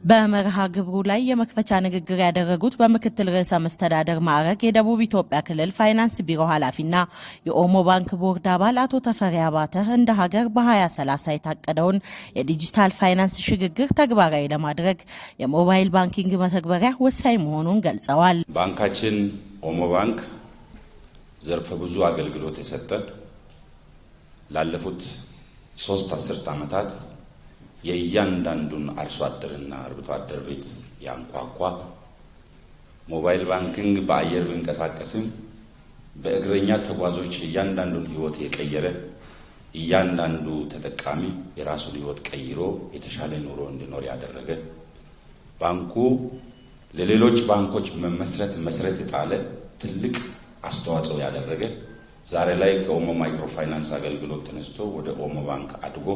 በመርሃ ግብሩ ላይ የመክፈቻ ንግግር ያደረጉት በምክትል ርዕሰ መስተዳድር ማዕረግ የደቡብ ኢትዮጵያ ክልል ፋይናንስ ቢሮ ኃላፊና የኦሞ ባንክ ቦርድ አባል አቶ ተፈሪ አባተ እንደ ሀገር በ2030 የታቀደውን የዲጂታል ፋይናንስ ሽግግር ተግባራዊ ለማድረግ የሞባይል ባንኪንግ መተግበሪያ ወሳኝ መሆኑን ገልጸዋል። ባንካችን ኦሞ ባንክ ዘርፈ ብዙ አገልግሎት የሰጠ ላለፉት 3 አስርት ዓመታት የእያንዳንዱን አርሶ አደርና አርብቶ አደር ቤት ያንኳኳ ሞባይል ባንኪንግ በአየር ቢንቀሳቀስም በእግረኛ ተጓዦች እያንዳንዱን ህይወት የቀየረ እያንዳንዱ ተጠቃሚ የራሱን ህይወት ቀይሮ የተሻለ ኑሮ እንዲኖር ያደረገ ባንኩ ለሌሎች ባንኮች መመስረት የጣለ ትልቅ አስተዋጽኦ ያደረገ ዛሬ ላይ ከኦሞ ማይክሮ ፋይናንስ አገልግሎት ተነስቶ ወደ ኦሞ ባንክ አድጎ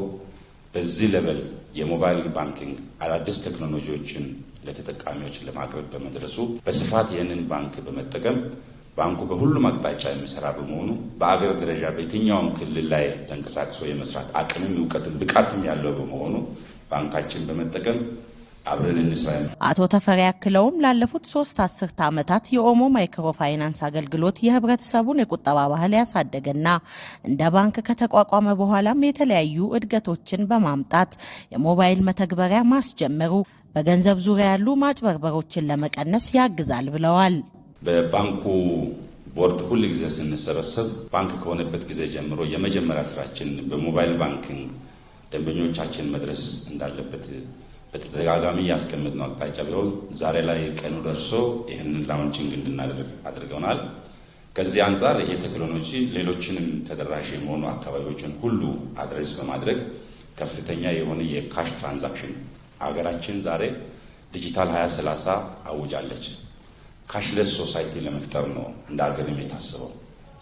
በዚህ ሌቨል የሞባይል ባንኪንግ አዳዲስ ቴክኖሎጂዎችን ለተጠቃሚዎች ለማቅረብ በመድረሱ በስፋት ይህንን ባንክ በመጠቀም ባንኩ በሁሉም አቅጣጫ የሚሰራ በመሆኑ በአገር ደረጃ በየትኛውም ክልል ላይ ተንቀሳቅሶ የመስራት አቅምም እውቀትም ብቃትም ያለው በመሆኑ ባንካችን በመጠቀም አብረን እንስራ። አቶ ተፈሪ ያክለውም ላለፉት 3 አስርት ዓመታት የኦሞ ማይክሮ ፋይናንስ አገልግሎት የህብረተሰቡን የቁጠባ ባህል ያሳደገና እንደ ባንክ ከተቋቋመ በኋላም የተለያዩ እድገቶችን በማምጣት የሞባይል መተግበሪያ ማስጀመሩ በገንዘብ ዙሪያ ያሉ ማጭበርበሮችን ለመቀነስ ያግዛል ብለዋል። በባንኩ ቦርድ ሁሉ ጊዜ ስንሰበሰብ ባንክ ከሆነበት ጊዜ ጀምሮ የመጀመሪያ ስራችን በሞባይል ባንኪንግ ደንበኞቻችን መድረስ እንዳለበት በተደጋጋሚ ያስቀመጥነው አቅጣጫ ቢሆን ዛሬ ላይ ቀኑ ደርሶ ይህንን ላውንቺንግ እንድናደርግ አድርገውናል። ከዚህ አንጻር ይሄ ቴክኖሎጂ ሌሎችንም ተደራሽ የሆኑ አካባቢዎችን ሁሉ አድሬስ በማድረግ ከፍተኛ የሆነ የካሽ ትራንዛክሽን አገራችን ዛሬ ዲጂታል 2030 አውጃለች። ካሽለስ ሶሳይቲ ለመፍጠር ነው እንደ ሀገርም የታሰበው።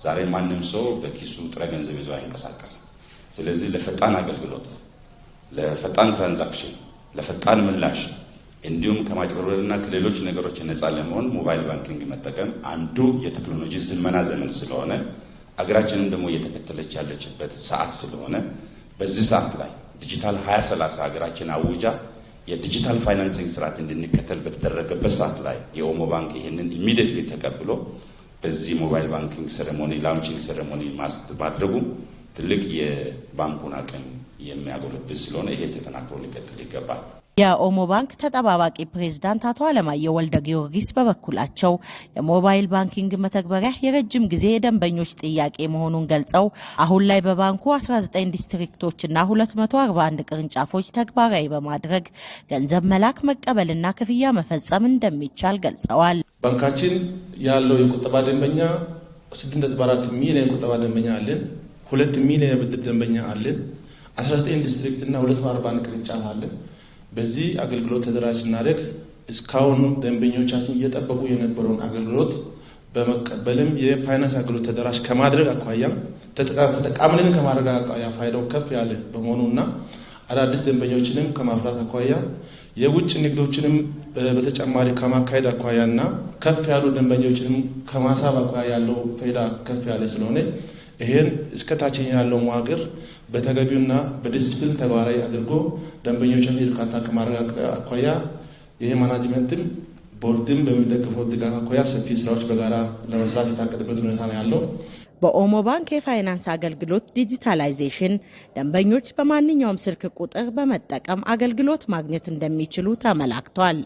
ዛሬ ማንም ሰው በኪሱ ጥሬ ገንዘብ ይዞ አይንቀሳቀስም። ስለዚህ ለፈጣን አገልግሎት፣ ለፈጣን ትራንዛክሽን፣ ለፈጣን ምላሽ እንዲሁም ከማጭበርበርና ከሌሎች ነገሮች ነፃ ለመሆን ሞባይል ባንኪንግ መጠቀም አንዱ የቴክኖሎጂ ዝመና ዘመን ስለሆነ አገራችንም ደግሞ እየተከተለች ያለችበት ሰዓት ስለሆነ በዚህ ሰዓት ላይ ዲጂታል 2030 ሀገራችን አውጃ የዲጂታል ፋይናንሲንግ ስርዓት እንድንከተል በተደረገበት ሰዓት ላይ የኦሞ ባንክ ይህንን ኢሚዲየትሊ ተቀብሎ በዚህ ሞባይል ባንኪንግ ሴሬሞኒ ላውንቺንግ ሴሬሞኒ ማድረጉ ትልቅ የባንኩን አቅም የሚያጎለብት ስለሆነ ይሄ ተጠናክሮ ሊቀጥል ይገባል። የኦሞ ባንክ ተጠባባቂ ፕሬዝዳንት አቶ አለማየሁ ወልደ ጊዮርጊስ በበኩላቸው የሞባይል ባንኪንግ መተግበሪያ የረጅም ጊዜ የደንበኞች ጥያቄ መሆኑን ገልጸው አሁን ላይ በባንኩ 19 ዲስትሪክቶችና 241 ቅርንጫፎች ተግባራዊ በማድረግ ገንዘብ መላክ መቀበልና ክፍያ መፈጸም እንደሚቻል ገልጸዋል። ባንካችን ያለው የቁጠባ ደንበኛ 6.4 ሚሊዮን የቁጠባ ደንበኛ አለን። 2 ሚሊዮን የብድር ደንበኛ አለን። 19 ዲስትሪክት እና 241 ቅርንጫፍ አለን። በዚህ አገልግሎት ተደራሽ ስናደርግ እስካሁን ደንበኞቻችን እየጠበቁ የነበረውን አገልግሎት በመቀበልም የፋይናንስ አገልግሎት ተደራሽ ከማድረግ አኳያ ተጠቃሚንን ከማድረግ አኳያ ፋይዳው ከፍ ያለ በመሆኑና አዳዲስ ደንበኞችንም ከማፍራት አኳያ የውጭ ንግዶችንም በተጨማሪ ከማካሄድ አኳያና ከፍ ያሉ ደንበኞችንም ከማሳብ አኳያ ያለው ፋይዳ ከፍ ያለ ስለሆነ ይሄን እስከ ታችኛ ያለው መዋቅር በተገቢውና በዲሲፕሊን ተግባራዊ አድርጎ ደንበኞችን እርካታ ከማረጋገጥ አኳያ ይሄ ማናጅመንትም ቦርድም በሚደግፈው ድጋፍ አኳያ ሰፊ ስራዎች በጋራ ለመስራት የታቀደበት ሁኔታ ነው ያለው። በኦሞ ባንክ የፋይናንስ አገልግሎት ዲጂታላይዜሽን ደንበኞች በማንኛውም ስልክ ቁጥር በመጠቀም አገልግሎት ማግኘት እንደሚችሉ ተመላክቷል።